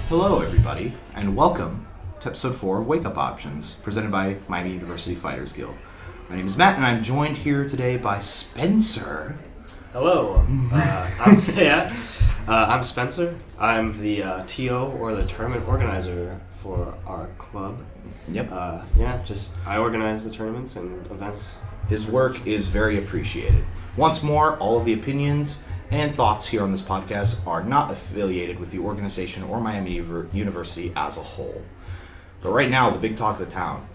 Hello, everybody, and welcome to episode 4 of Wakeup Options, presented by Miami University Fighters Guild. My name is Matt, and I'm joined here today by Spencer. Hello, I'm Spencer. I'm the TO, or the tournament organizer for our club. Yep. I organize the tournaments and events. His work is very appreciated. Once more, all of the opinions and thoughts here on this podcast are not affiliated with the organization or Miami University as a whole. But right now, the big talk of the town,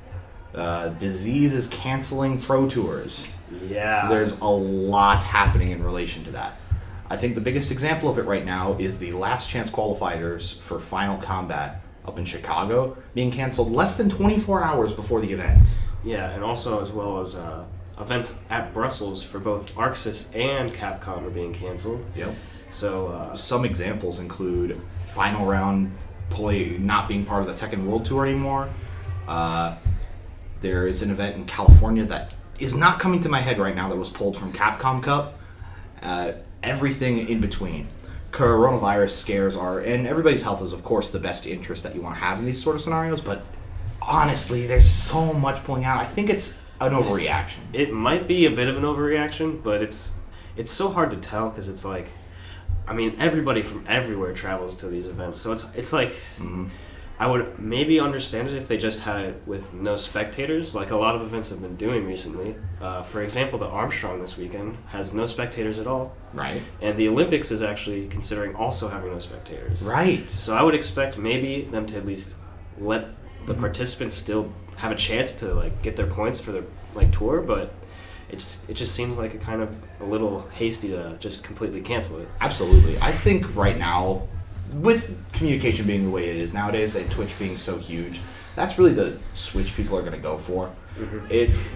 disease is canceling pro tours. Yeah. There's a lot happening in relation to that. I think the biggest example of it right now is the last chance qualifiers for Final Combat up in Chicago being canceled less than 24 hours before the event. Yeah, and also as well as events at Brussels for both ArcSys and Capcom are being canceled. Yep. So some examples include Final Round not being part of the Tekken World Tour anymore. There is an event in California that is not coming to my head right now that was pulled from Capcom Cup. Everything in between. Coronavirus scares are, and everybody's health is of course the best interest that you want to have in these sort of scenarios, but honestly, there's so much pulling out. I think it's an overreaction. It might be a bit of an overreaction, but it's so hard to tell because it's like, I mean, everybody from everywhere travels to these events, so it's like, I would maybe understand it if they just had it with no spectators, like a lot of events have been doing recently. For example, the Armstrong this weekend has no spectators at all. Right. And the Olympics is actually considering also having no spectators. Right. So I would expect maybe them to at least let the participants still have a chance to like get their points for their like tour, but it just seems like a little hasty to just completely cancel it. Absolutely. I think right now, with communication being the way it is nowadays and Twitch being so huge, that's really the switch people are going to go for.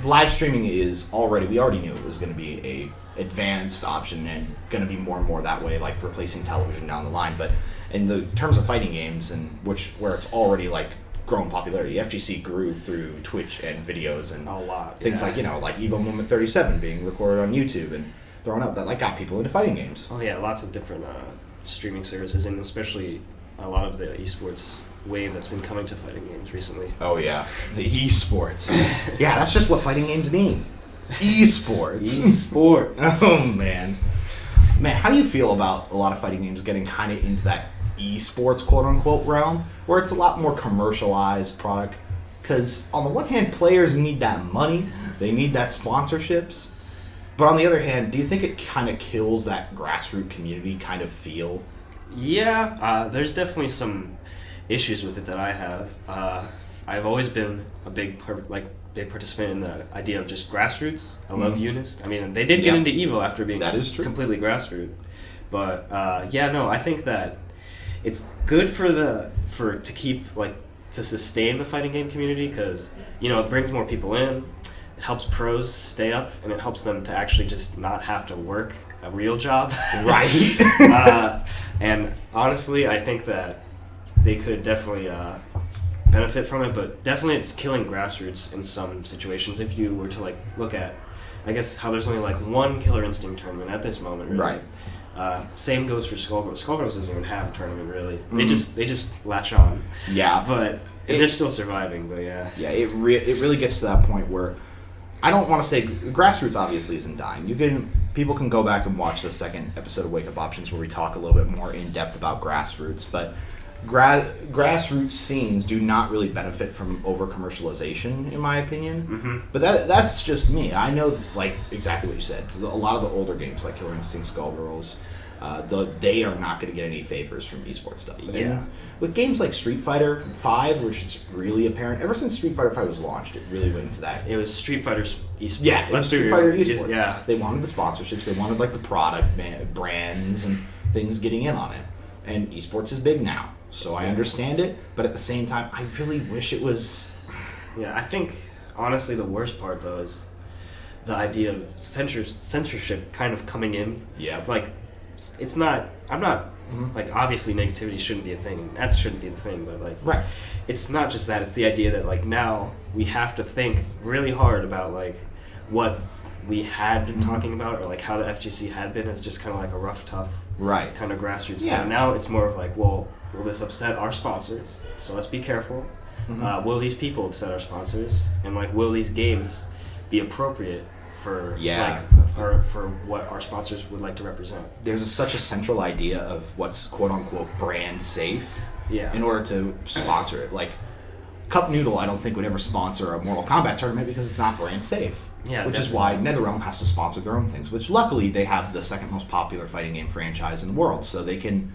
Live streaming is we already knew it was going to be a advanced option and going to be more and more that way, like replacing television down the line. But in the terms of fighting games, and where it's already like grown popularity, FGC grew through Twitch and videos and a lot. Things like Evo Moment 37 being recorded on YouTube and thrown up, that like got people into fighting games. Oh yeah, lots of different streaming services, and especially a lot of the esports wave that's been coming to fighting games recently. Oh yeah, the esports. Yeah, that's just what fighting games mean. Esports. Esports. Oh man, how do you feel about a lot of fighting games getting kind of into that esports quote unquote realm, where it's a lot more commercialized product? Because on the one hand, players need that money, they need that sponsorships. But on the other hand, do you think it kind of kills that grassroots community kind of feel? Yeah, there's definitely some issues with it that I have. I've always been a big participant in the idea of just grassroots. I love Unist. I mean, they did get into Evo after being completely grassroots. But I think that it's good to sustain the fighting game community because it brings more people in. It helps pros stay up, and it helps them to actually just not have to work a real job. Right. And honestly, I think that they could definitely benefit from it, but definitely it's killing grassroots in some situations. If you were to look at, I guess, how there's only one Killer Instinct tournament at this moment. Really. Right. Same goes for Skullgirls. Skullgirls doesn't even have a tournament really. They just latch on. Yeah. But they're still surviving. But yeah. Yeah. It really gets to that point where I don't want to say grassroots obviously isn't dying. People can go back and watch the second episode of Wake Up Options where we talk a little bit more in depth about grassroots, but grassroots scenes do not really benefit from over commercialization, in my opinion. But that's just me. I know exactly what you said. A lot of the older games like Killer Instinct, Skullgirls, they are not going to get any favors from esports stuff. Yeah. And with games like Street Fighter 5, which is really apparent, ever since Street Fighter 5 was launched, it really went into that. It was Street Fighter's esports. Yeah, it was Street Fighter esports. Yeah. They wanted the sponsorships, they wanted the product brands and things getting in on it. And esports is big now. So I understand it, but at the same time, I really wish it was... Yeah, I think, honestly, the worst part, though, is the idea of censorship kind of coming in. Yeah. It's not... I'm not... obviously, negativity shouldn't be a thing. That shouldn't be the thing, but, Right. It's not just that. It's the idea that, now we have to think really hard about, what we had been talking about, or, how the FGC had been as just kind of a rough, tough right kind of grassroots yeah. thing. Now it's more of will this upset our sponsors? So let's be careful. Mm-hmm. Will these people upset our sponsors? And like, will these games be appropriate for for what our sponsors would like to represent? There's such a central idea of what's quote unquote brand safe. Yeah. In order to sponsor it, like Cup Noodle, I don't think would ever sponsor a Mortal Kombat tournament because it's not brand safe. Yeah, which definitely. is why NetherRealm has to sponsor their own things. Which luckily they have the second most popular fighting game franchise in the world, so they can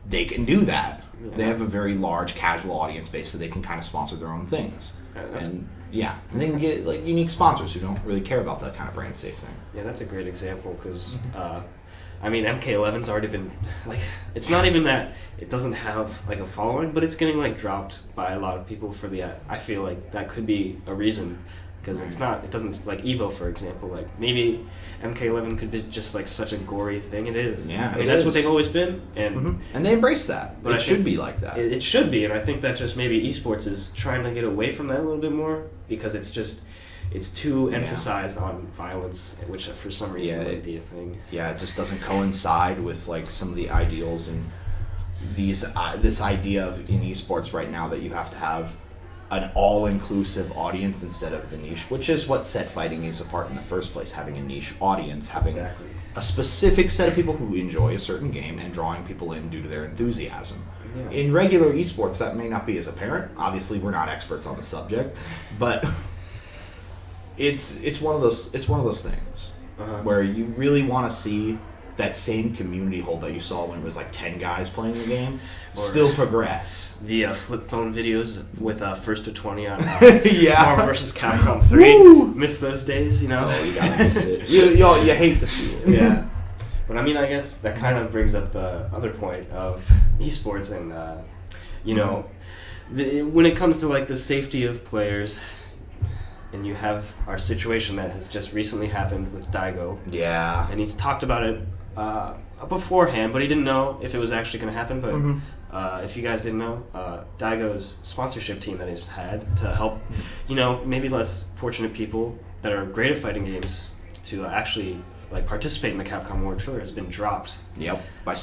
do that. Yeah. They have a very large casual audience base, so they can kind of sponsor their own things. And they can get like unique sponsors who don't really care about that kind of brand safe thing. Yeah, that's a great example because, I mean, MK11's already been, like, it's not even that it doesn't have, like, a following, but it's getting, like, dropped by a lot of people for the, I feel like that could be a reason because it doesn't, like, EVO, for example, like, maybe MK11 could be just, like, such a gory thing. It is. Yeah, I mean, that's what they've always been. And and they embrace that. But it should be like that. It should be, and I think that just maybe esports is trying to get away from that a little bit more because it's too emphasized on violence, which for some reason might be a thing. Yeah, it just doesn't coincide with like some of the ideals and this idea of in esports right now that you have to have an all-inclusive audience instead of the niche, which is what set fighting games apart in the first place, having a niche audience, having a specific set of people who enjoy a certain game and drawing people in due to their enthusiasm. Yeah. In regular esports, that may not be as apparent. Obviously, we're not experts on the subject, but it's one of those things where you really want to see that same community hold that you saw when it was like 10 guys playing the game still progress. The flip phone videos with first to 20 on yeah. Marvel vs. Capcom 3. Woo! Miss those days, you know? Oh, you gotta miss it. You hate to see it. Yeah. But I mean, I guess that kind of brings up the other point of esports and, you know, when it comes to like the safety of players, and you have our situation that has just recently happened with Daigo. Yeah. And he's talked about it beforehand, but he didn't know if it was actually going to happen. But if you guys didn't know, Daigo's sponsorship team that he's had to help, you know, maybe less fortunate people that are great at fighting games to actually like participate in the Capcom World Tour has been dropped. Yep. By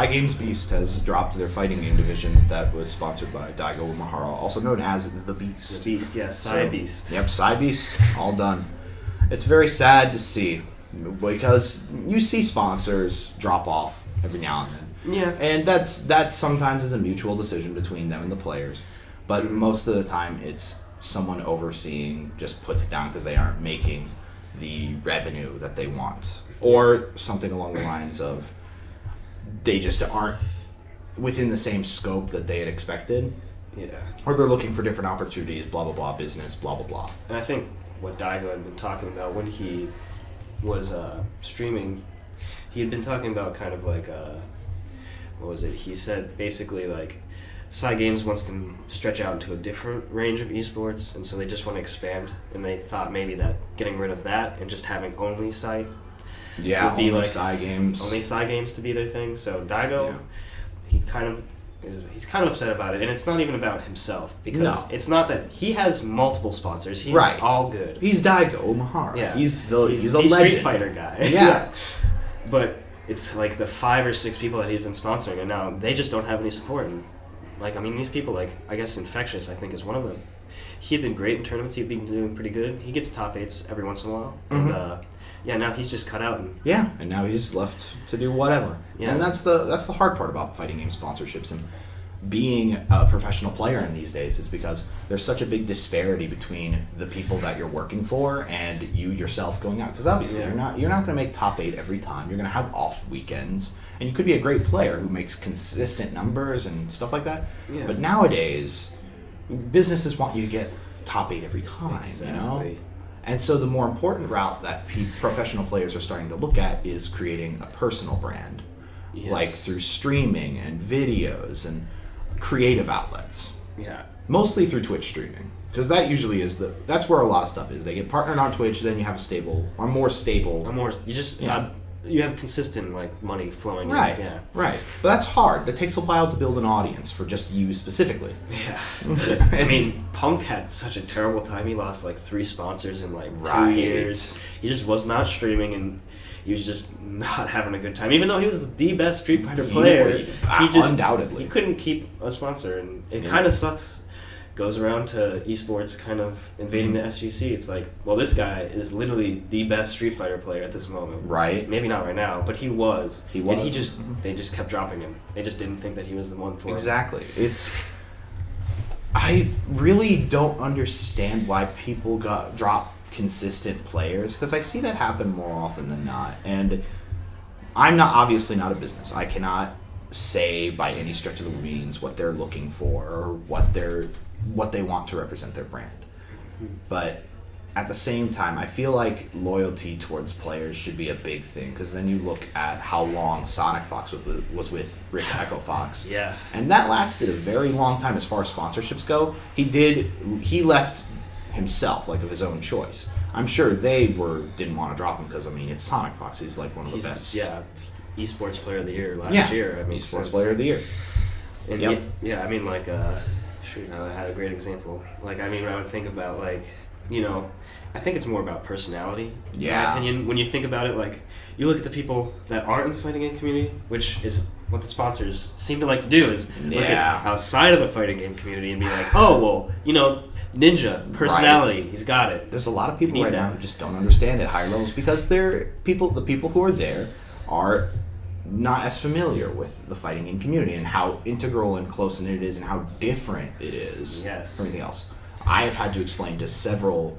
Games Beast has dropped their fighting game division that was sponsored by Daigo Umehara, also known as the Beast. The Beast, yes, Beast. Yep, Beast, all done. It's very sad to see because you see sponsors drop off every now and then. Yeah. And that's sometimes is a mutual decision between them and the players, but most of the time it's someone overseeing just puts it down because they aren't making the revenue that they want, or something along the lines of they just aren't within the same scope that they had expected. Yeah. Or they're looking for different opportunities, blah, blah, blah, business, blah, blah, blah. And I think what Daigo had been talking about when he was streaming, he had been talking about kind of like, what was it? He said basically like, Games wants to stretch out into a different range of esports, and so they just want to expand. And they thought maybe that getting rid of that and just having only would be only like Games. Only Games to be their thing. So Daigo, he's kind of upset about it, and it's not even about himself because it's not that he has multiple sponsors. He's all good. He's Daigo Umehara. Yeah, he's a legend. Street Fighter guy. Yeah, but it's like the 5 or 6 people that he's been sponsoring, and now they just don't have any support. And like, I mean, these people, like, I guess Infectious, I think, is one of them. He had been great in tournaments. He'd been doing pretty good. He gets top 8s every once in a while. And, now he's just cut out. And now he's left to do whatever. Yeah. And that's the hard part about fighting game sponsorships and being a professional player in these days is because there's such a big disparity between the people that you're working for and you yourself going out. Because obviously you're not going to make top 8 every time. You're going to have off weekends. And you could be a great player who makes consistent numbers and stuff like that. Yeah. But nowadays, businesses want you to get top 8 every time, you know? And so the more important route that professional players are starting to look at is creating a personal brand. Yes. Like through streaming and videos and creative outlets. Yeah. Mostly through Twitch streaming. Because that usually is that's where a lot of stuff is. They get partnered on Twitch, then you have a more stable. You have consistent like money flowing in. Yeah. Right. But that's hard. That takes a while to build an audience for just you specifically. Yeah. I mean, Punk had such a terrible time. He lost like 3 sponsors in like 2 years. He just was not streaming, and he was just not having a good time. Even though he was the best Street Fighter player, he just undoubtedly he couldn't keep a sponsor, and it kind of sucks. Goes around to esports kind of invading the FGC. It's like, well, this guy is literally the best Street Fighter player at this moment. Right. Maybe not right now, but he was. He was. And they just kept dropping him. They just didn't think that he was the one for Exactly. I really don't understand why people drop consistent players, because I see that happen more often than not. And I'm obviously not a business. I cannot say by any stretch of the means what they're looking for or what they want to represent their brand. But at the same time, I feel like loyalty towards players should be a big thing, because then you look at how long Sonic Fox was with Rick Echo Fox. Yeah. And that lasted a very long time as far as sponsorships go. He left himself, like of his own choice. I'm sure they didn't want to drop him because, I mean, it's Sonic Fox. He's like one of the best. Yeah, esports player of the year last year. I mean, esports player of the year. And I mean, like, shoot, I had a great example. Like, I mean, I would think about, like, you know, I think it's more about personality. Yeah. In my opinion, when you think about it, like, you look at the people that aren't in the fighting game community, which is what the sponsors seem to like to do, is look at outside of the fighting game community and be like, oh, well, you know, Ninja, personality, he's got it. There's a lot of people right now who just don't understand at higher levels, because the people who are there are not as familiar with the fighting game community and how integral and close-knit it is and how different it is from anything else. I have had to explain to several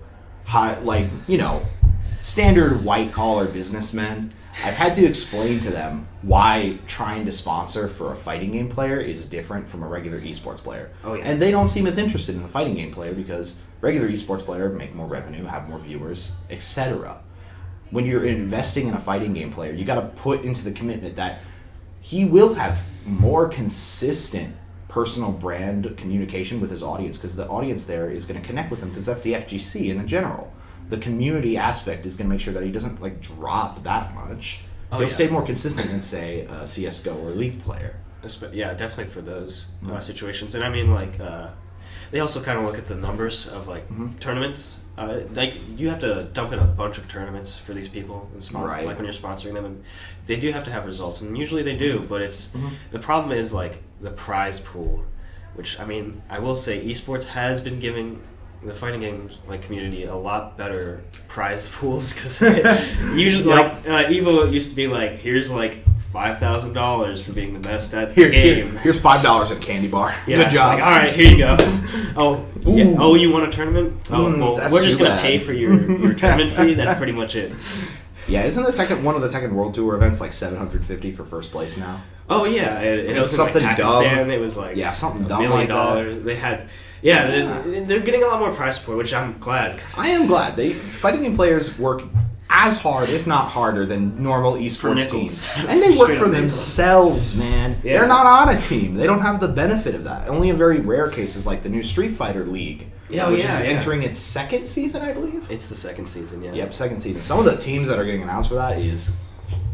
standard white-collar businessmen, I've had to explain to them why trying to sponsor for a fighting game player is different from a regular esports player. Oh, yeah. And they don't seem as interested in the fighting game player because regular esports player make more revenue, have more viewers, etc. When you're investing in a fighting game player, you got to put into the commitment that he will have more consistent personal brand communication with his audience, because the audience there is going to connect with him, because that's the FGC in general. The community aspect is going to make sure that he doesn't drop that much. He'll stay more consistent than, say, a CSGO or League player. Yeah, definitely for those situations. And I mean, like, they also kind of look at the numbers of tournaments. Like, you have to dump in a bunch of tournaments for these people, and like when you're sponsoring them, and they do have to have results, and usually they do. But it's the problem is like the prize pool, which, I mean, I will say esports has been giving the fighting games community a lot better prize pools, because usually Evo used to be like, here's like $5,000 for being the best at the game. Here's $5 at a candy bar. Yeah, good job. Like, all right, here you go. Oh, you want a tournament? Oh, well, we're just gonna pay for your tournament fee. That's pretty much it. Yeah, isn't one of the Tekken World Tour events like $750 for first place now? Oh yeah, it was something in Pakistan. Dumb. It was like something dumb $1 million. Like that. They had they're getting a lot more prize support, which I'm glad. I am glad. Fighting game players work as hard, if not harder, than normal esports teams, and they work for themselves, man. Yeah. They're not on a team. They don't have the benefit of that. Only in very rare cases, like the new Street Fighter League. Which is entering its second season, I believe. It's the second season, yeah. Yep, second season. Some of the teams that are getting announced for that is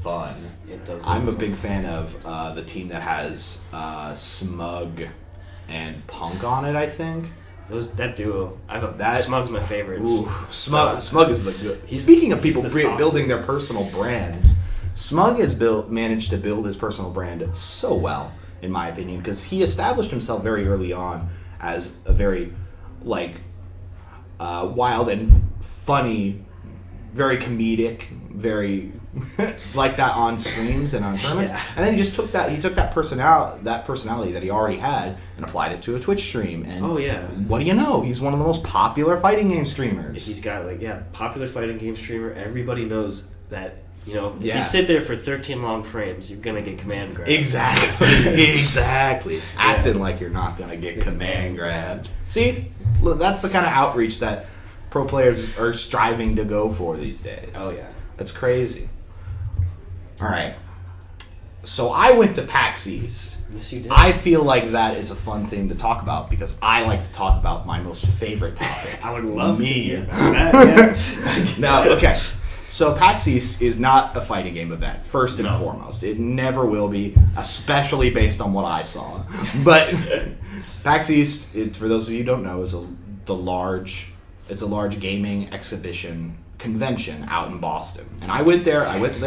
fun. It does. I'm a big fan of the team that has Smug and Punk on it, I think. That duo. Smug's my favorite. Ooh, Smug is the good. Speaking of people building their personal brands, Smug has managed to build his personal brand so well, in my opinion, because he established himself very early on as a very wild and funny, very comedic, very like that on streams and on tournaments. Yeah. And then he just took that personality that he already had and applied it to a Twitch stream. And what do you know? He's one of the most popular fighting game streamers. He's got popular fighting game streamer. Everybody knows that. You know, if you sit there for 13 long frames, you're going to get command grabbed. Exactly. Acting like you're not going to get command grabbed. See? That's the kind of outreach that pro players are striving to go for these days. Oh, yeah. That's crazy. All right. So I went to PAX East. Yes, you did. I feel like that is a fun thing to talk about because I like to talk about my most favorite topic. I would love to hear about that. No, okay. So PAX East is not a fighting game event, first and foremost. It never will be, especially based on what I saw. But PAX East, for those of you who don't know, is a large gaming exhibition convention out in Boston. And I went there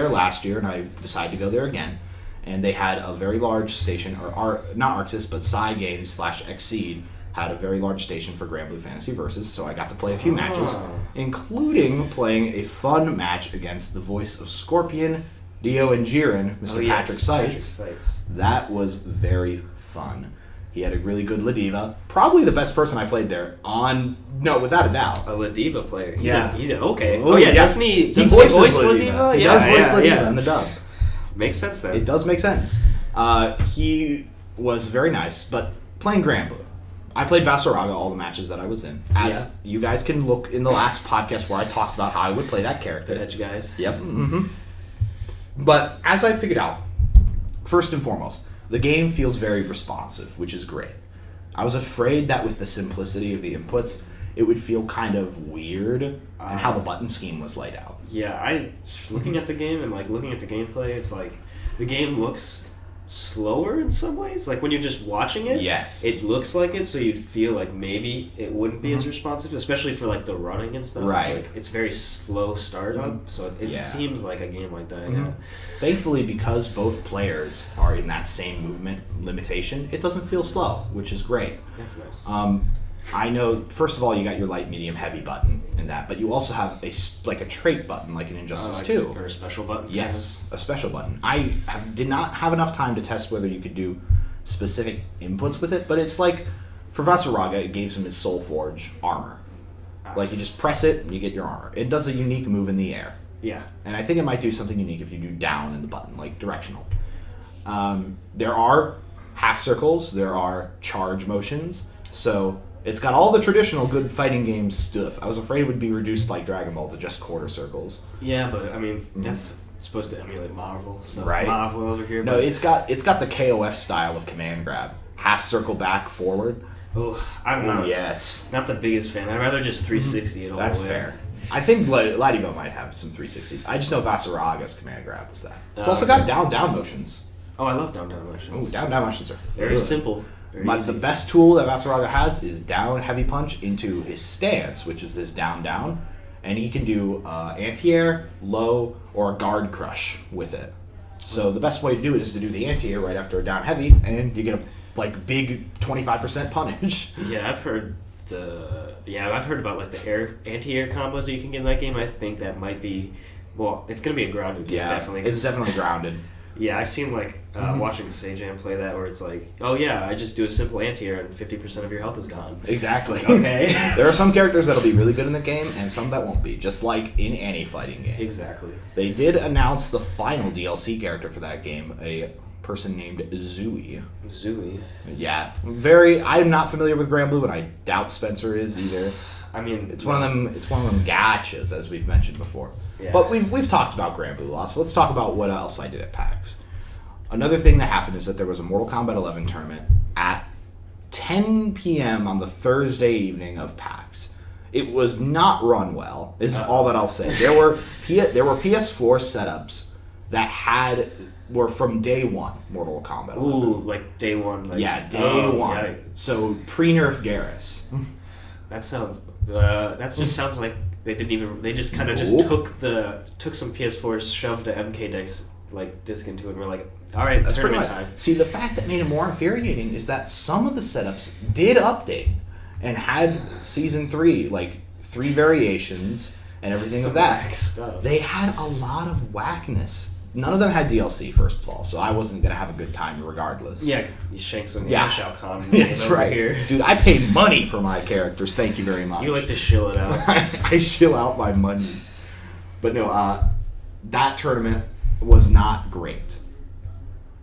last year, and I decided to go there again. And they had a very large station, not Arxis, but Cygames/Exceed had a very large station for Grand Blue Fantasy Versus, so I got to play a few matches, including playing a fun match against the voice of Scorpion, Dio, and Jiren, Mr. Patrick Seitz. That was very fun. He had a really good Ladiva. Probably the best person I played there without a doubt. A Ladiva player. He's okay. Doesn't he voice Ladiva? He does voice Ladiva in the dub. Makes sense then. It does make sense. He was very nice, but playing Grand Blue. I played Vasaraga all the matches that I was in. You guys can look in the last podcast where I talked about how I would play that character. The edge guys. Yep. Mm-hmm. But as I figured out, first and foremost, the game feels very responsive, which is great. I was afraid that with the simplicity of the inputs, it would feel kind of weird and how the button scheme was laid out. Yeah, looking at the game and like looking at the gameplay, it's like the game looks slower in some ways. Like when you're just watching it, yes, it looks like it, so you'd feel like maybe it wouldn't be as responsive, especially for like the running and stuff. Right. It's very slow startup, so it seems like a game like that. Yeah. Thankfully, because both players are in that same movement limitation, it doesn't feel slow, which is great. That's nice. I know, first of all, you got your light, medium, heavy button in that, but you also have a trait button, like in Injustice 2. Or a special button? Yes, a special button. I did not have enough time to test whether you could do specific inputs with it, but it's like, for Vasaraga, it gives him his Soul Forge armor. Like, you just press it, and you get your armor. It does a unique move in the air. Yeah. And I think it might do something unique if you do down in the button, like directional. There are half circles, there are charge motions, so it's got all the traditional good fighting game stuff. I was afraid it would be reduced like Dragon Ball to just quarter circles. Yeah, but I mean, that's supposed to emulate Marvel, so right. Marvel over here. No, it's got the KOF style of command grab. Half circle back, forward. Oh, I'm not the biggest fan. I'd rather just 360 it all That's the way. fair. I think Ladivo might have some 360s. I just know Vasaraga's command grab was that. It's also got down motions. Oh, I love down motions. Oh, down motions are very simple. The best tool that Vasaraga has is down heavy punch into his stance, which is this down, and he can do anti-air, low, or a guard crush with it. So the best way to do it is to do the anti-air right after a down heavy, and you get a big 25% punish. Yeah, I've heard about like the anti-air combos that you can get in that game. I think that might be, it's gonna be a grounded game. Yeah, definitely. It's definitely grounded. Yeah, I've seen watching Seijan play that where it's like, oh yeah, I just do a simple anti-air and 50% of your health is gone. Exactly. Okay. There are some characters that'll be really good in the game and some that won't be, just like in any fighting game. Exactly. They did announce the final DLC character for that game, a person named Zooey. Zooey? Yeah. I'm not familiar with Grand Blue, and I doubt Spencer is either. I mean, it's one of them gachas, as we've mentioned before. Yeah. But we've talked about Grand Blue a lot, so let's talk about what else I did at PAX. Another thing that happened is that there was a Mortal Kombat 11 tournament at 10 p.m. on the Thursday evening of PAX. It was not run well, is all that I'll say. There were PS4 setups that were from day one Mortal Kombat 11. Ooh, like day one. Day one. Yeah. So pre-nerf Garrus. That sounds. That just sounds like they didn't even. They just kind of just took some PS4s, shoved a MK disc into it, and we're like, all right, that's tournament time. See, the fact that made it more infuriating is that some of the setups did update and had season 3, 3 variations and everything of that. Stuff. They had a lot of whackness. None of them had DLC, first of all, so I wasn't going to have a good time regardless. Yeah, you shank some Shao Kahn. That's right. Here. Dude, I paid money for my characters. Thank you very much. You like to shill it out. I shill out my money. But no, that tournament was not great.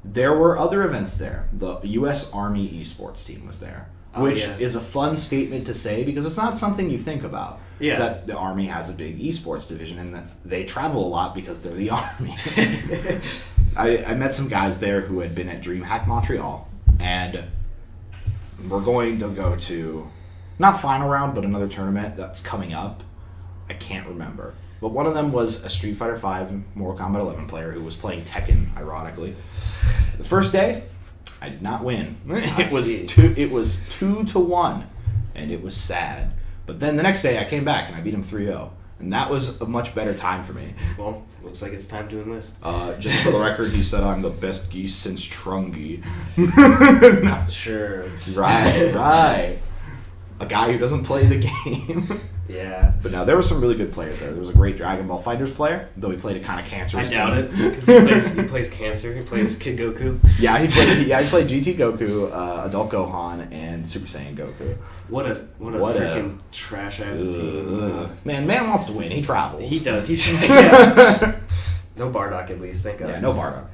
There were other events there. The U.S. Army esports team was there, which is a fun statement to say because it's not something you think about. Yeah. That the Army has a big esports division and that they travel a lot because they're the Army. I met some guys there who had been at DreamHack Montreal, and we're going to go to, not final round, but another tournament that's coming up. I can't remember. But one of them was a Street Fighter V Mortal Kombat 11 player who was playing Tekken, ironically. The first day, I did not win. It was 2-1, and it was sad. But then the next day I came back and I beat him 3-0. And that was a much better time for me. Well, looks like it's time to enlist. Just for the record, he said I'm the best geese since Trungy. Sure. Right. A guy who doesn't play the game. Yeah. But no, there were some really good players there. There was a great Dragon Ball Fighters player, though he played a kind of cancerous I doubt team. it, because he plays Cancer. He plays Kid Goku. Yeah, he played GT Goku, Adult Gohan, and Super Saiyan Goku. What a freaking trash ass team. Man wants to win. He travels. He does. Yeah. No Bardock at least. Thank God. Yeah, no Bardock.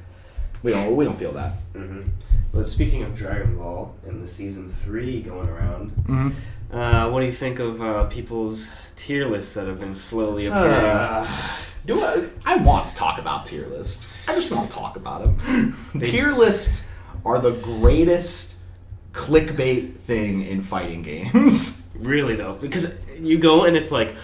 We don't feel that. Mm-hmm. But speaking of Dragon Ball and the season 3 going around, what do you think of people's tier lists that have been slowly appearing? I want to talk about tier lists. I just want to talk about them. Tier lists are the greatest clickbait thing in fighting games. Really though, because you go and it's like,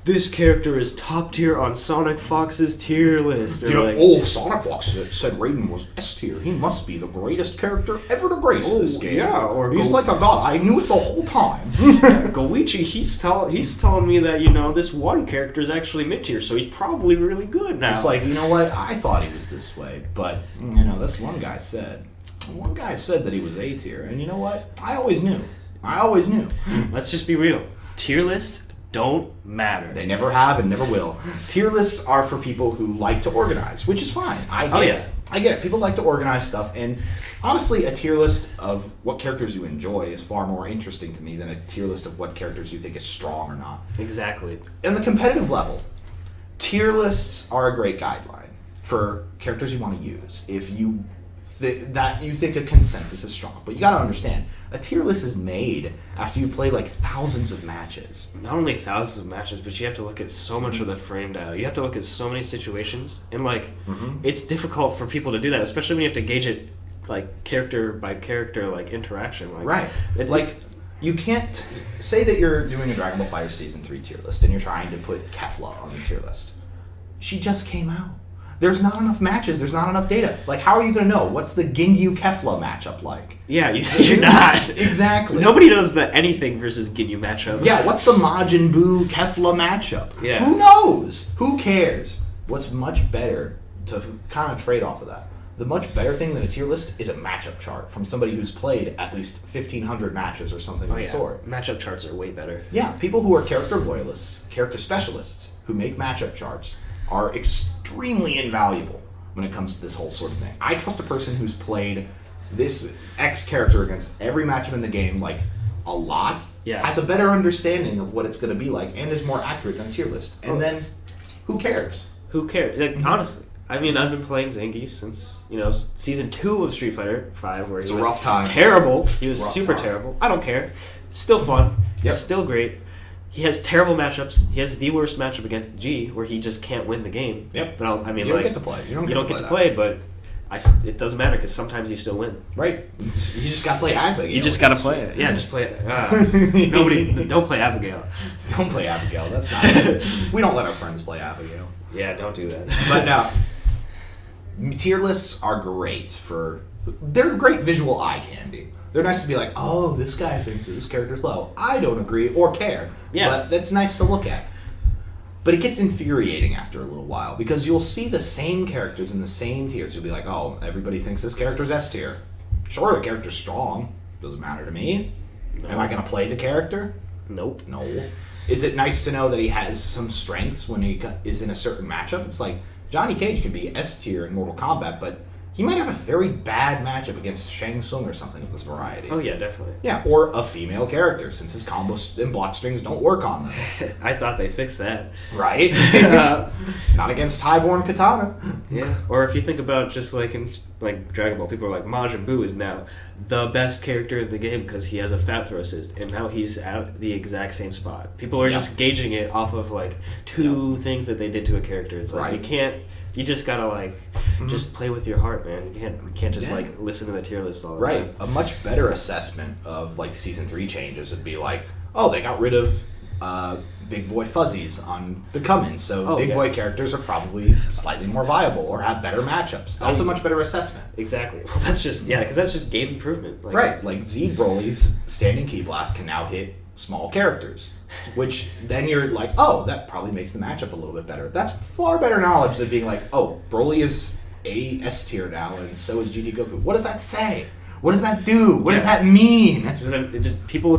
this character is top tier on Sonic Fox's tier list. Sonic Fox said Raiden was S tier. He must be the greatest character ever to grace this game. Yeah, or he's like a god. I knew it the whole time. Goichi, he's telling me that this one character is actually mid tier, so he's probably really good now. It's like, you know what? I thought he was this way, but that's one guy said. One guy said that he was A tier, and you know what? I always knew. Let's just be real. Tier lists don't matter. They never have and never will. Tier lists are for people who like to organize, which is fine. I get it. People like to organize stuff, and honestly, a tier list of what characters you enjoy is far more interesting to me than a tier list of what characters you think is strong or not. Exactly. In the competitive level, tier lists are a great guideline for characters you want to use. If you you think a consensus is strong, but you got to understand, a tier list is made after you play like thousands of matches. Not only thousands of matches, but you have to look at so much of the frame data. You have to look at so many situations, and it's difficult for people to do that, especially when you have to gauge it like character by character, like interaction. Right. You can't say that you're doing a Dragon Ball FighterZ Season 3 tier list and you're trying to put Kefla on the tier list. She just came out. There's not enough matches. There's not enough data. Like, how are you going to know? What's the Ginyu Kefla matchup like? Yeah, you're not. Exactly. Nobody knows the anything versus Ginyu matchup. Yeah, what's the Majin Buu Kefla matchup? Yeah. Who knows? Who cares? What's much better to kind of trade off of that? The much better thing than a tier list is a matchup chart from somebody who's played at least 1,500 matches or something of the sort. Matchup charts are way better. Yeah, people who are character loyalists, character specialists, who make matchup charts are extremely invaluable when it comes to this whole sort of thing. I trust a person who's played this X character against every matchup in the game, like, a lot, has a better understanding of what it's going to be like, and is more accurate than a tier list. And then, who cares? Who cares? Like, honestly, I mean, I've been playing Zangief since, Season 2 of Street Fighter 5, where he was rough time. Terrible. He was super terrible. I don't care. Still fun. Yep. Still great. He has terrible matchups. He has the worst matchup against G, where he just can't win the game. Yep. But you don't get to play. You don't get to play, but it doesn't matter because sometimes you still win. Right. You just got to play Abigail. You just got to play it. Yeah, just play it. Don't play Abigail. Don't play Abigail. That's not. We don't let our friends play Abigail. Yeah, don't do that. But no, tier lists are great they're great visual eye candy. They're nice to be like, oh, this guy thinks this character's low. I don't agree or care. Yeah. But that's nice to look at. But it gets infuriating after a little while because you'll see the same characters in the same tiers. You'll be like, oh, everybody thinks this character's S tier. Sure, the character's strong. Doesn't matter to me. No. Am I going to play the character? Nope. No. Is it nice to know that he has some strengths when he is in a certain matchup? It's like Johnny Cage can be S tier in Mortal Kombat, but he might have a very bad matchup against Shang Tsung or something of this variety. Oh, yeah, definitely. Yeah, or a female character, since his combos and block strings don't work on them. I thought they fixed that. Right? Not against Highborn Katana. Yeah. Or if you think about just like in Dragon Ball, people are like, Majin Buu is now the best character in the game because he has a fat throw assist, and now he's at the exact same spot. People are just gauging it off of like two things that they did to a character. It's like you just gotta just play with your heart, man. You can't just listen to the tier list all the time. Right. A much better assessment of Season 3 changes would be like, oh, they got rid of Big Boy Fuzzies on the come-in, so Big Boy characters are probably slightly more viable or have better matchups. That's a much better assessment. Exactly. Well, that's just because that's just game improvement. Right. Like Z Broly's standing key blast can now hit small characters, which then you're like, oh, that probably makes the matchup a little bit better. That's far better knowledge than being like, oh, Broly is a S tier now, and so is GT Goku. What does that say? What does that do? What does that mean?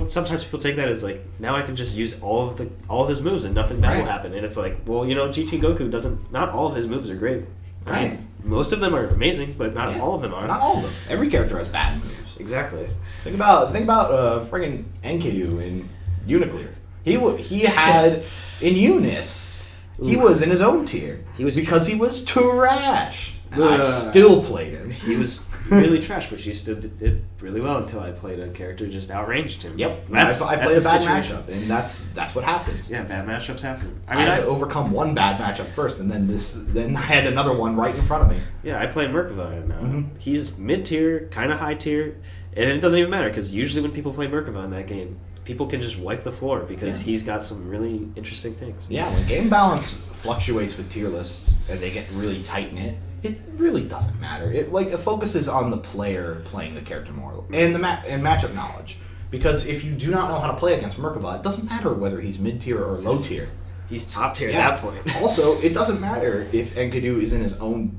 Sometimes people take that as like, now I can just use all of his moves and nothing bad will happen. And it's like, well, GT Goku not all of his moves are great. I mean, most of them are amazing, but not all of them are. Not all of them. Every character has bad moves. Exactly. Think about friggin' Enkidu in Uniclear. He had in Eunice. He was in his own tier. Because he was trash. And I still played him. He was really trash, but you still did really well until I played a character just outranged him. Yep. I played a bad matchup, and that's what happens. Yeah, bad matchups happen. I had to overcome one bad matchup first, and then I had another one right in front of me. Yeah, I played Merkava, and he's mid-tier, kind of high-tier, and it doesn't even matter, because usually when people play Merkava in that game, people can just wipe the floor, because he's got some really interesting things. Yeah, when game balance fluctuates with tier lists, and they get really tight-knit, it really doesn't matter. It focuses on the player playing the character more and matchup knowledge. Because if you do not know how to play against Merkava, it doesn't matter whether he's mid tier or low tier. He's top tier at that point. Also, it doesn't matter if Enkidu is in his own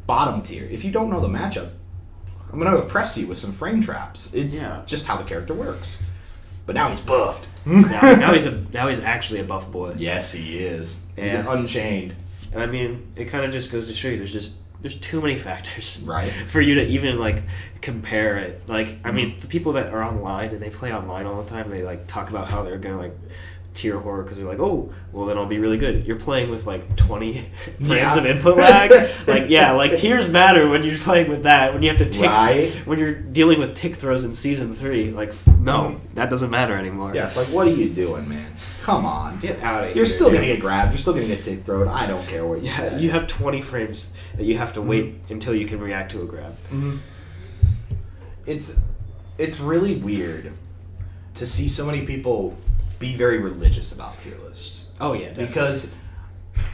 bottom tier. If you don't know the matchup, I'm going to oppress you with some frame traps. It's just how the character works. But now he's buffed. now he's actually a buff boy. Yes, he is. Yeah. He's unchained. And I mean, it kind of just goes to show you there's too many factors for you to even compare it. I mean, the people that are online and they play online all the time, they talk about how they're gonna tier horror because they're like, oh, well then I'll be really good. You're playing with 20 frames of input lag. Tiers matter when you're playing with that. When you have to tick, when you're dealing with tick throws in season 3, no, that doesn't matter anymore. Yeah, it's what are you doing, man? Come on, get out of here. You're still gonna get grabbed. You're still gonna get tick throwed. I don't care what you say. You have 20 frames that you have to wait until you can react to a grab. Mm-hmm. It's really weird to see so many people be very religious about tier lists. Oh yeah, definitely. Because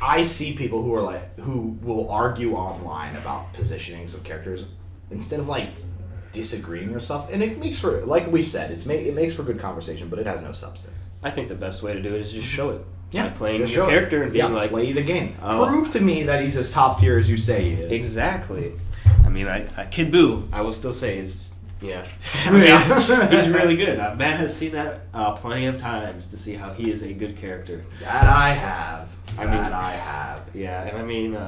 I see people who will argue online about positionings of characters instead of disagreeing or stuff, and it makes for, like we've said, it makes for good conversation, but it has no substance. I think the best way to do it is just show it. Yeah, by playing your character and being play the game. Prove to me that he's as top tier as you say he is. Exactly. I mean, Kid Buu, I will still say is. Yeah. He's really good. Matt has seen that plenty of times to see how he is a good character. That I have. I have. Yeah, and I mean,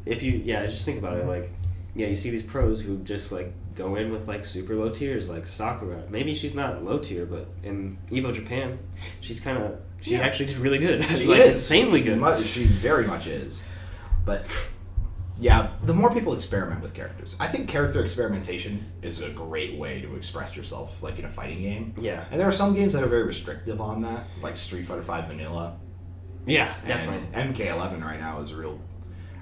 if you, just think about it, you see these pros who just, go in with, super low tiers, like Sakura. Maybe she's not low tier, but in Evo Japan, she's actually just really good. She is. Insanely good. She very much is. But... yeah, the more people experiment with characters. I think character experimentation is a great way to express yourself, in a fighting game. Yeah. And there are some games that are very restrictive on that, like Street Fighter V Vanilla. Yeah, definitely. And MK11 right now is a real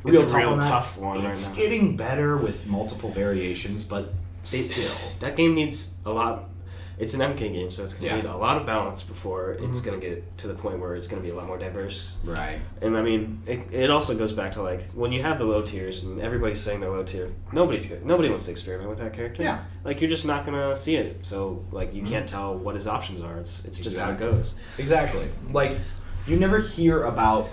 tough one right now. It's getting better with multiple variations, but still. That game needs a lot... It's an MK game, so it's going to need a lot of balance before it's going to get to the point where it's going to be a lot more diverse. Right. And I mean, it also goes back to when you have the low tiers and everybody's saying they're low tier, nobody's good. Nobody wants to experiment with that character. Yeah. You're just not going to see it. So, you can't tell what his options are. It's just how it goes. Exactly. You never hear about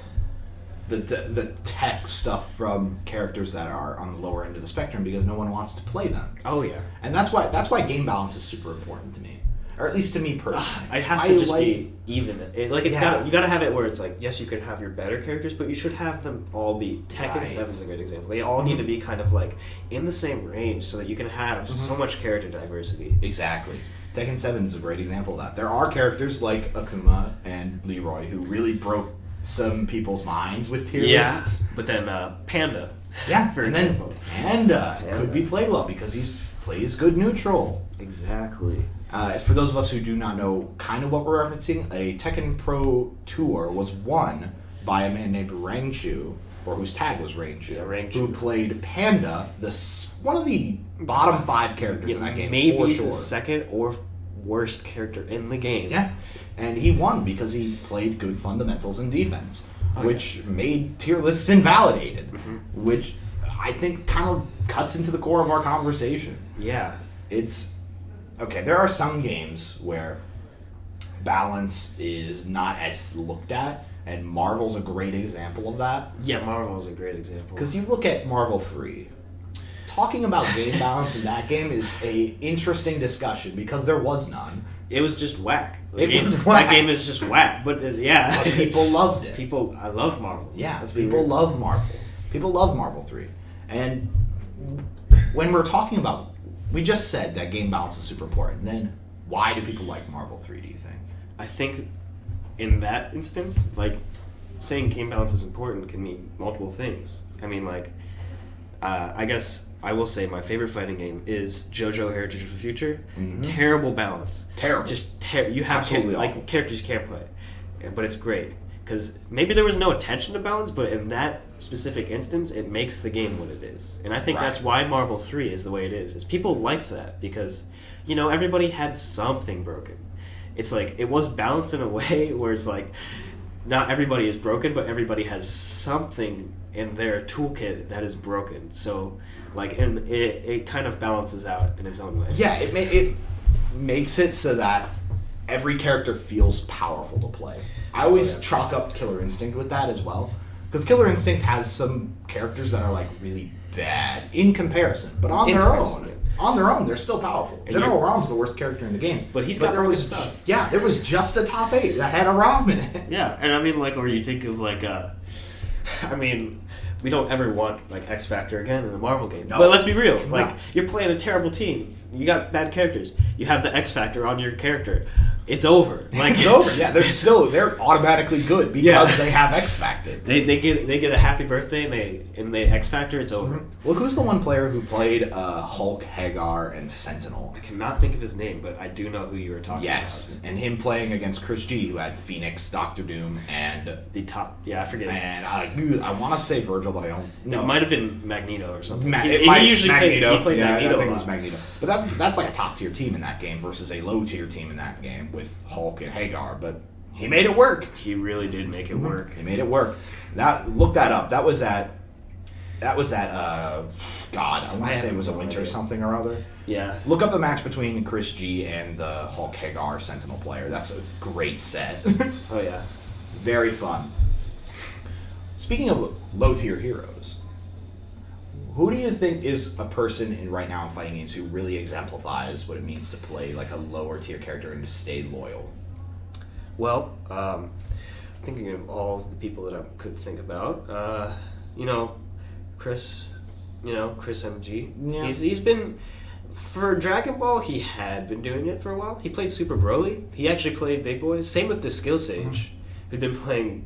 the tech stuff from characters that are on the lower end of the spectrum because no one wants to play them. Oh yeah, and that's why game balance is super important to me, or at least to me personally. It has to just be even. You gotta have it where it's yes, you can have your better characters, but you should have them all be. Tekken 7 is a great example. They all need to be kind of in the same range so that you can have so much character diversity. Exactly. Tekken 7 is a great example of that. There are characters like Akuma and Leroy who really broke some people's minds with tier lists. But then Panda. Yeah, for and example. Then Panda could be played well because he plays good neutral. Exactly. For those of us who do not know kind of what we're referencing, a Tekken Pro Tour was won by a man named Rangchu, or whose tag was Rangchu, who played Panda, one of the bottom 5 characters in that game, maybe for sure. The second or worst character in the game. Yeah. And he won because he played good fundamentals and defense, which made tier lists invalidated, which I think kind of cuts into the core of our conversation. Yeah. It's... okay, there are some games where balance is not as looked at, and Marvel's a great example of that. Yeah, Marvel is a great example. Because you look at Marvel 3, talking about game balance in that game is a interesting discussion because there was none. It was just whack. It was whack. That game is just whack, but yeah. But people loved it. I love Marvel. Yeah, people love Marvel. People love Marvel 3. And when we're talking about, we just said that game balance is super important. Then why do people like Marvel 3, do you think? I think in that instance, like, saying game balance is important can mean multiple things. I mean, like, I guess I will say my favorite fighting game is JoJo Heritage of the Future. Mm-hmm. Terrible balance. Terrible. Just you have Absolutely awful. Like characters you can't play, but it's great because maybe there was no attention to balance, but in that specific instance, it makes the game what it is. And I think that's why Marvel 3 is the way it is. Is people liked that because everybody had something broken. It's like it was balanced in a way where it's like not everybody is broken, but everybody has something in their toolkit that is broken. So, like, and it kind of balances out in its own way. Yeah, it makes it so that every character feels powerful to play. I always chalk up Killer Instinct with that as well, because Killer Instinct has some characters that are like really bad in comparison, but on their own, they're still powerful. And General Rom's the worst character in the game, but he's got there was stuff. Yeah, there was just a top 8 that had a Rom in it. Yeah, and I mean, like, or you think of like I mean, we don't ever want like X Factor again in a Marvel game. No. But let's be real. Like, you're playing a terrible team. You got bad characters. You have the X Factor on your character. It's over. Like, it's over. Yeah, they're automatically good because they have X Factor. They get a happy birthday and they X Factor. It's over. Mm-hmm. Well, who's the one player who played Hulk, Hagar, and Sentinel? I cannot think of his name, but I do know who you were talking about. Yes, and him playing against Chris G, who had Phoenix, Doctor Doom, and the top. Yeah, I forget. And I want to say Virgil, but I don't know. It might have been Magneto or something. He usually Magneto. Played Magneto. I think it was Magneto. But that's like a top tier team in that game versus a low tier team in that game with Hulk and Hagar. But he made it work. He really did make it work. He made it work. Look that up. That was at God, I want to say it was a winter something or other. Yeah. Look up the match between Chris G and the Hulk Hagar Sentinel player. That's a great set. Oh yeah. Very fun. Speaking of low tier heroes, who do you think is a person right now in fighting games who really exemplifies what it means to play like a lower tier character and to stay loyal? Well, thinking of all of the people that I could think about, Chris MG. Yeah. He's been, for Dragon Ball, he had been doing it for a while. He played Super Broly. He actually played Big Boys. Same with the Skill Sage, who'd been playing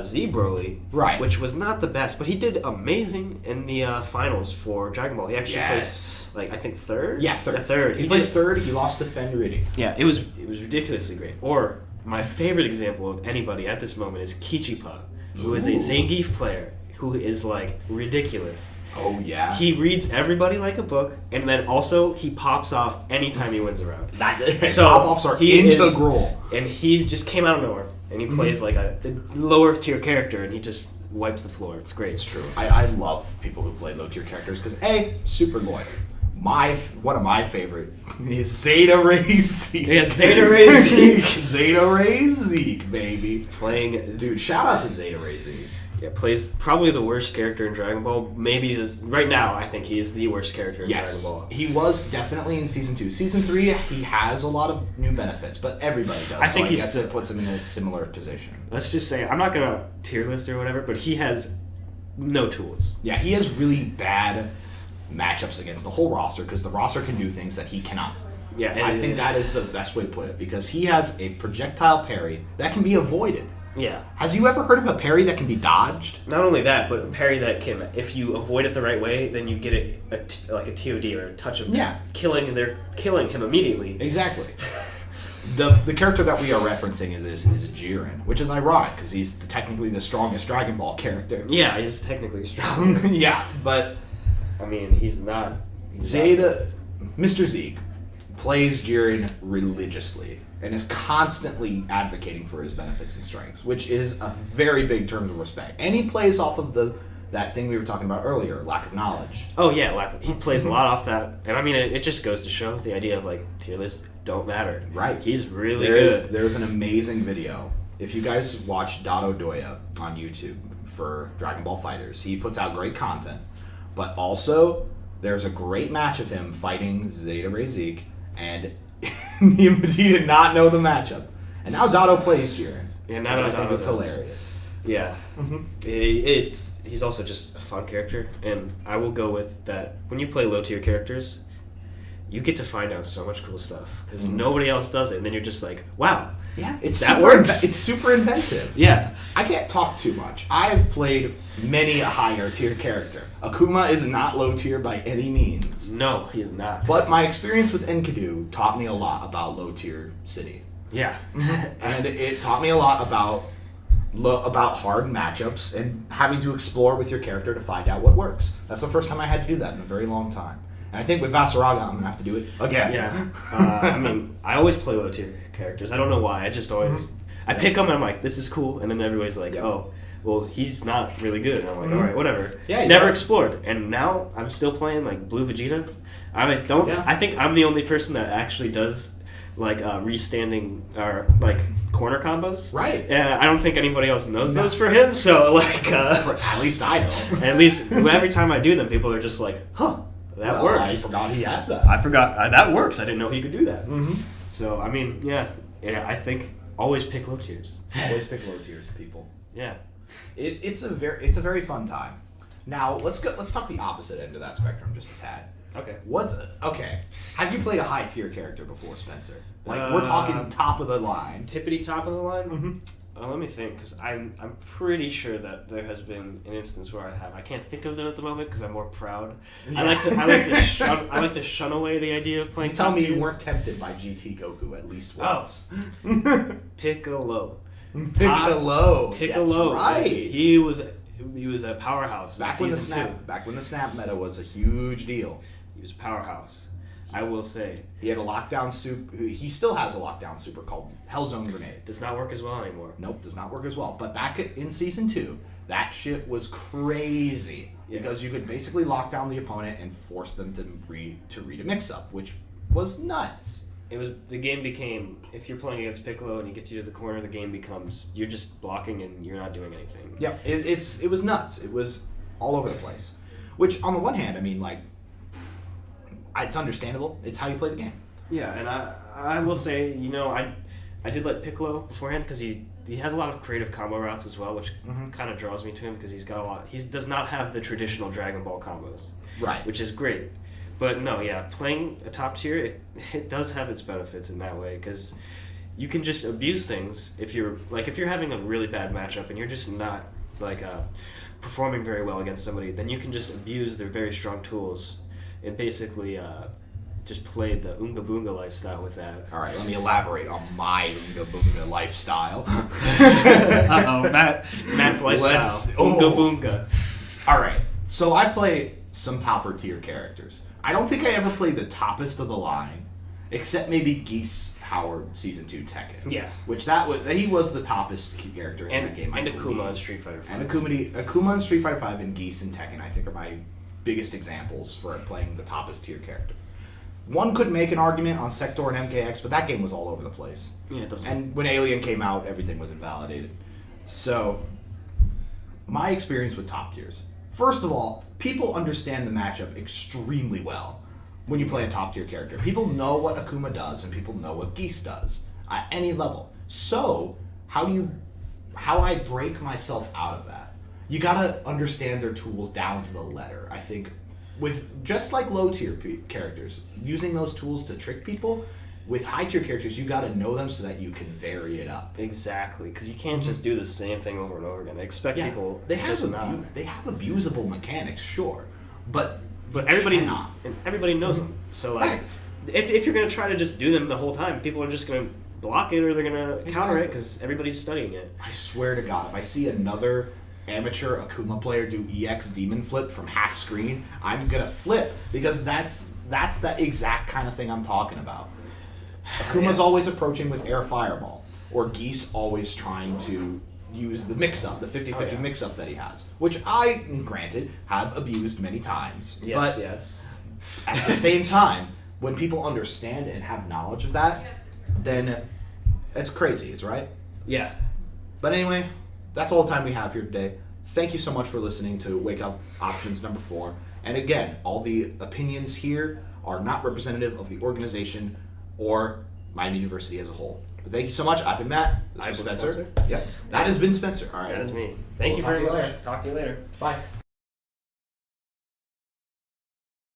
Z Broly, right, which was not the best, but he did amazing in the finals for Dragon Ball. He actually placed, like, I think third. Yeah, third. He placed third. He lost to Fenridi. Yeah, it was ridiculously great. Or my favorite example of anybody at this moment is Kichipa, who is a Zangief player who is like ridiculous. Oh yeah. He reads everybody like a book, and then also he pops off anytime he wins a round. So pop-offs are integral. And he just came out of nowhere, and he plays like a lower tier character, and he just wipes the floor. It's great. It's true. I love people who play low tier characters because super loyal. One of my favorite is Zeta Ray Zeke. Yeah, Zeta Ray Zeke. Zeta Ray Zeke, baby. Dude, shout out to Zeta Ray Zeke. Yeah, plays probably the worst character in Dragon Ball. Maybe right now, I think he's the worst character in Dragon Ball. He was definitely in Season 2. Season 3, he has a lot of new benefits, but everybody does. I think it puts him in a similar position. Let's just say, I'm not going to tier list or whatever, but he has no tools. Yeah, he has really bad matchups against the whole roster because the roster can do things that he cannot. Yeah, I think that is the best way to put it because he has a projectile parry that can be avoided. Yeah. Has you ever heard of a parry that can be dodged? Not only that, but a parry that can, if you avoid it the right way, then you get like a TOD or a touch of killing, and they're killing him immediately. Exactly. The character that we are referencing in this is Jiren, which is ironic because he's technically the strongest Dragon Ball character. Yeah, he's technically strong. Yeah, but I mean, he's not. Mr. Zeke plays Jiren religiously and is constantly advocating for his benefits and strengths, which is a very big term of respect. And he plays off of that thing we were talking about earlier, lack of knowledge. Oh yeah, he plays a lot off that. And I mean, it just goes to show the idea of like tier list. don't matter. Right. He's really good. There's an amazing video. If you guys watch Dado Doya on YouTube for Dragon Ball Fighters, he puts out great content. But also, there's a great match of him fighting Zeta Ray Zeke, and he did not know the matchup. And now Dado plays Jiren. Yeah, now Dado I think it's does. hilarious. Yeah. He's also just a fun character, and I will go with that. When you play low-tier characters, you get to find out so much cool stuff, because nobody else does it, and then you're just like, wow. Yeah, that works. It's super inventive. Yeah. I can't talk too much. I've played many a higher tier character. Akuma is not low tier by any means. No, he is not. But my experience with Enkidu taught me a lot about low tier city. Yeah. And it taught me a lot about hard matchups and having to explore with your character to find out what works. That's the first time I had to do that in a very long time. And I think with Vasaraga, I'm going to have to do it again. Yeah. I mean, I always play low tier characters. I don't know why. I just always... I pick them and I'm like, this is cool. And then everybody's like, oh, well, he's not really good. And I'm like, all right, whatever. Yeah, Never explored. And now I'm still playing like Blue Vegeta. I think I'm the only person that actually does like restanding or like corner combos. Right. I don't think anybody else knows those for him. So like... at least I know. At least every time I do them, people are just like, huh. That works. I forgot he had that. I forgot. That works. I didn't know he could do that. So, I mean, yeah, I think always pick low tiers. Always pick low tiers, people. Yeah. It's a very fun time. Now, let's talk the opposite end of that spectrum just a tad. Okay. Have you played a high tier character before, Spencer? Like, we're talking top of the line. Tippity top of the line? Let me think, because I'm pretty sure that there has been an instance where I have. I can't think of them at the moment because I'm more proud. Yeah. I like to shun away the idea of playing. Tell top me tiers. you weren't tempted by GT Goku at least once. Piccolo. Piccolo. Piccolo. That's right. He was a powerhouse. Back when the snap meta was a huge deal. He was a powerhouse. I will say. He had a lockdown super. He still has a lockdown super called Hellzone Grenade. Does not work as well anymore. Nope, does not work as well. But back in Season 2, that shit was crazy. Yeah. Because you could basically lock down the opponent and force them to read a mix-up, which was nuts. The game became, if you're playing against Piccolo and he gets you to the corner, the game becomes, you're just blocking and you're not doing anything. Yep, it was nuts. It was all over the place. Which, on the one hand, I mean, like, it's understandable. It's how you play the game. Yeah, and I will say, I did like Piccolo beforehand because he has a lot of creative combo routes as well, which kind of draws me to him because he's got a lot. He does not have the traditional Dragon Ball combos, right? Which is great. But no, yeah, playing a top tier, it does have its benefits in that way because you can just abuse things if you're having a really bad matchup and you're just not performing very well against somebody, then you can just abuse their very strong tools and basically just play the Oonga Boonga lifestyle with that. All right, let me elaborate on my Oonga Boonga lifestyle. Uh-oh, Matt's lifestyle. Oonga Boonga. All right, so I play some topper tier characters. I don't think I ever played the toppest of the line, except maybe Geese Howard Season 2 Tekken. Yeah. Which he was the toppest character in that game. And Akuma in Street Fighter 5. And Akuma in Street Fighter 5 and Geese in Tekken, I think, are my biggest examples for playing the toppest tier character. One could make an argument on Sector and MKX, but that game was all over the place. Yeah, it doesn't. And when Alien came out, everything was invalidated. So, my experience with top tiers. First of all, people understand the matchup extremely well when you play a top tier character. People know what Akuma does, and people know what Geese does at any level. So, how I break myself out of that? You gotta understand their tools down to the letter. I think with just like low tier characters, using those tools to trick people, with high tier characters, you gotta know them so that you can vary it up. Exactly, because you can't just do the same thing over and over again. I expect people to just not. They have abusable mechanics, sure, but everybody knows them. So like, if you're gonna try to just do them the whole time, people are just gonna block it or they're gonna counter it because everybody's studying it. I swear to God, if I see another amateur Akuma player do EX Demon Flip from half screen, I'm gonna flip because that's that exact kind of thing I'm talking about. Akuma's always approaching with Air Fireball, or Geese always trying to use the mix-up, the 50-50 mix-up that he has, which I, granted, have abused many times. Yes. At the same time, when people understand and have knowledge of that, then it's crazy. It's right. Yeah. But anyway, that's all the time we have here today. Thank you so much for listening to Wake Up Options number 4. And again, all the opinions here are not representative of the organization or Miami University as a whole. But thank you so much. I've been Matt. This was Spencer. Yep. That has been Spencer. All right. That is me. Thank you very much. Talk to you later. Bye.